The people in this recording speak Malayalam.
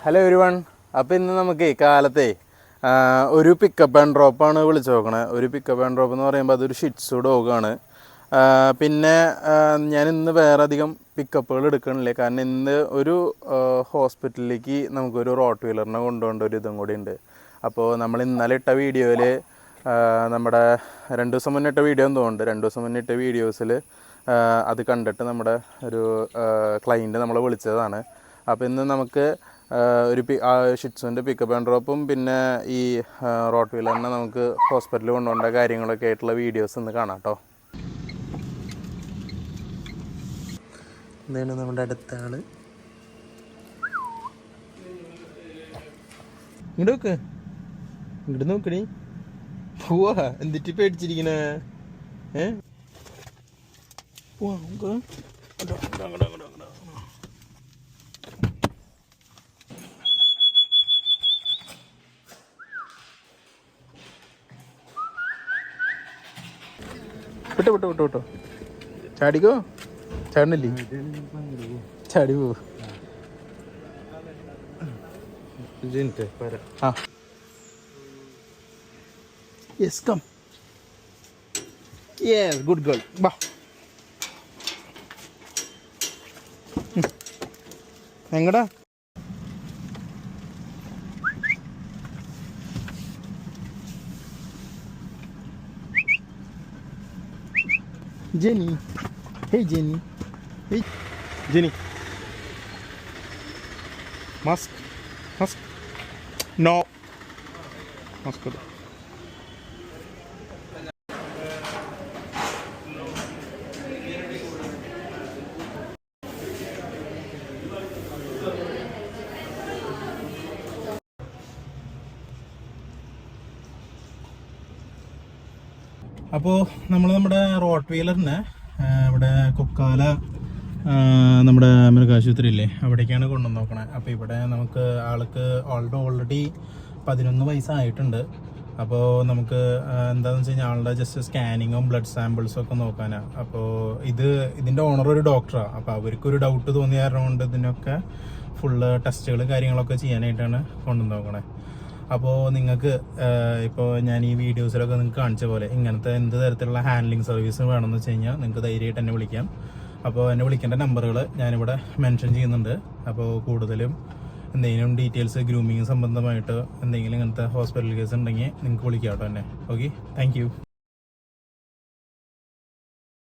Hello everyone. അപ്പോൾ ഇന്ന് നമുക്ക് കാലത്തെ ഒരു പിക്കപ്പ് ആൻഡ് ഡ്രോപ്പാണ് വിളിച്ചു നോക്കണത്. ഒരു പിക്കപ്പ് ആൻഡ് ഡ്രോപ്പ് എന്ന് പറയുമ്പോൾ അതൊരു ഷിറ്റ്സു ഡോഗാണ്. പിന്നെ ഞാൻ ഇന്ന് വേറെ അധികം പിക്കപ്പുകൾ എടുക്കണില്ല, കാരണം ഇന്ന് ഒരു ഹോസ്പിറ്റലിലേക്ക് നമുക്കൊരു റോട്ട് വീലറിനെ കൊണ്ടുപോകേണ്ട ഒരു ഇതും കൂടി ഉണ്ട്. അപ്പോൾ നമ്മൾ ഇന്നലെ ഇട്ട വീഡിയോയിൽ നമ്മുടെ 2 ദിവസം മുന്നേ ഇട്ട വീഡിയോ എന്ന് തോന്നുന്നുണ്ട്. 2 ദിവസം മുന്നേ ഇട്ട വീഡിയോസിൽ അത് കണ്ടിട്ട് നമ്മുടെ ഒരു ക്ലയൻറ്റ് നമ്മളെ വിളിച്ചതാണ്. അപ്പോൾ ഇന്ന് നമുക്ക് ഒരു ഷിറ്റ്സുവിൻ്റെ പിക്കപ്പ് ആൻഡ് ഡ്രോപ്പും പിന്നെ ഈ റോട്ട് വീലറിനെ നമുക്ക് ഹോസ്പിറ്റലിൽ കൊണ്ടുപോകേണ്ട കാര്യങ്ങളൊക്കെ ആയിട്ടുള്ള വീഡിയോസ് ഇന്ന് കാണാം കേട്ടോ. ഇതാണ് നമ്മുടെ അടുത്ത ആള്. ഇങ്ങോട്ട് നോക്ക്, ഇങ്ങോട്ട് നോക്കണി. പോവാ, എന്നിട്ട് പേടിച്ചിരിക്കണേ. പോവാ നമുക്ക്. വിട്ടോ വിട്ടോ വിട്ടോ വിട്ടോ, ചാടിക്കോ. ചാടണില്ലേ? ചാടി പോ. ആ yes, come. Yes, good girl. ബാ. എങ്ങടാ? Jenny. Hey Jenny. Hey Jenny. Mask. Mask. No. Mask. അപ്പോൾ നമ്മുടെ റോട്ട് വീലറിനെ ഇവിടെ കൊക്കാല നമ്മുടെ മൃഗാശുപത്രി ഇല്ലേ, അവിടേക്കാണ് കൊണ്ടുവന്ന് നോക്കണത്. അപ്പോൾ ഇവിടെ നമുക്ക് ആൾക്ക് ഓൾറെഡി 11 വയസ്സായിട്ടുണ്ട്. അപ്പോൾ നമുക്ക് എന്താണെന്ന് വെച്ച് കഴിഞ്ഞാൽ ആളുടെ ജസ്റ്റ് സ്കാനിങ്ങും ബ്ലഡ് സാമ്പിൾസും ഒക്കെ നോക്കാനാണ്. അപ്പോൾ ഇതിൻ്റെ ഓണർ ഒരു ഡോക്ടറാണ്. അപ്പോൾ അവർക്കൊരു ഡൗട്ട് തോന്നിയ കാരണം കൊണ്ട് ഇതിനൊക്കെ ഫുള്ള് ടെസ്റ്റുകൾ കാര്യങ്ങളൊക്കെ ചെയ്യാനായിട്ടാണ് കൊണ്ടുവന്ന് നോക്കണേ. അപ്പോൾ നിങ്ങൾക്ക് ഇപ്പോൾ ഞാൻ ഈ വീഡിയോസിലൊക്കെ നിങ്ങൾക്ക് കാണിച്ച പോലെ ഇങ്ങനത്തെ എന്ത് തരത്തിലുള്ള ഹാൻഡ്ലിങ് സർവീസ് വേണമെന്ന് വെച്ച് കഴിഞ്ഞാൽ നിങ്ങൾക്ക് ധൈര്യമായിട്ട് എന്നെ വിളിക്കാം. അപ്പോൾ എന്നെ വിളിക്കേണ്ട നമ്പറുകൾ ഞാനിവിടെ മെൻഷൻ ചെയ്യുന്നുണ്ട്. അപ്പോൾ കൂടുതലും എന്തെങ്കിലും ഡീറ്റെയിൽസ് ഗ്രൂമിങ് സംബന്ധമായിട്ട് എന്തെങ്കിലും ഇങ്ങനത്തെ ഹോസ്പിറ്റൽ കേസ് ഉണ്ടെങ്കിൽ നിങ്ങൾക്ക് വിളിക്കാം കേട്ടോ എന്നെ. Okay, thank you.